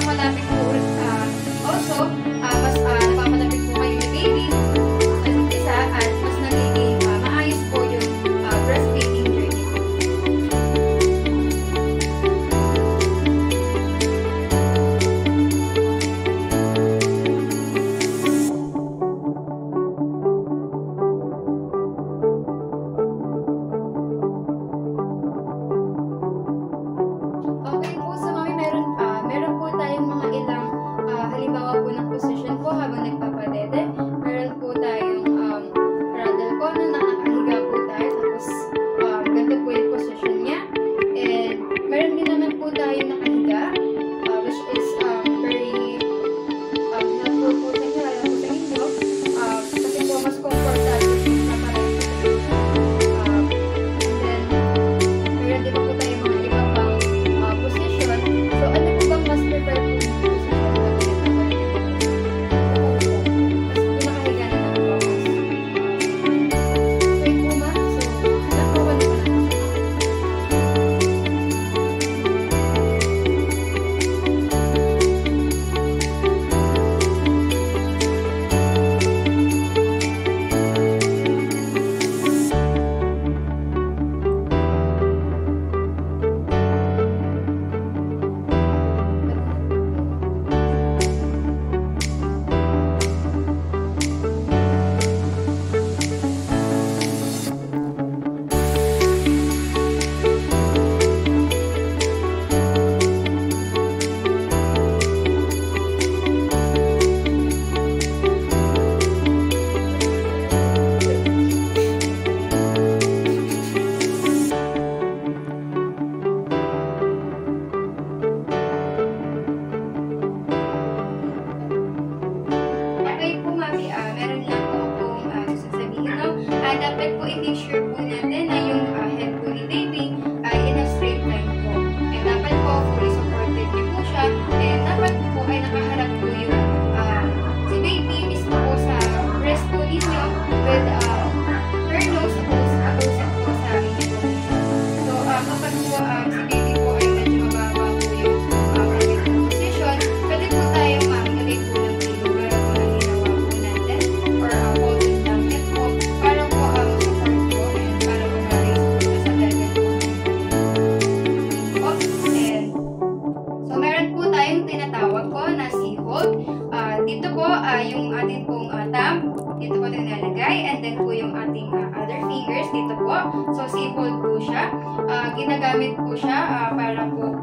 malapit po also, mas napapalapit po kayo ni baby at isa at mas nagiging maayos po yung breastfeeding journey. Okay po, so mami, meron po tayong mga ilang halimbawa po ng position po habang nagpapadede. Meron po tayong cradle po na nakahiga po tayo, tapos ganito po yung position niya. And meron din naman po tayo nakahiga, which is very helpful po sa inyo, lalo po sa inyo, kasi po mas comfortable na parang and then meron din po tayo mga iba pang position. So ano po bang mas prefer po yung position na pinakahiga na lang po? Wait po ma, so nakuha na po na. Okay po mami, meron lang po akong sasabihin, no? Dapat po i-make-sure po natin na yung head po ni baby ay in a straight line po. And dapat po fully supported niyo po siya. And dapat po ay nakaharap po yung si baby mismo po sa breast po ninyo with her nose opposite po sa inyo po. So kapag po si baby po ay medyo mababa po yung orbital position, pwede po tayo mamigay po ng pillow para po na ginawa po natin or holding blanket po para po support po and para po ma-raise po sa belvet po. And so meron po tayong tinatawag po na C-hold. Dito po yung ating pong thumb, dito po ito nilalagay, and then po yung ating other fingers dito po. So C-hold po siya. Ginagamit po siya para po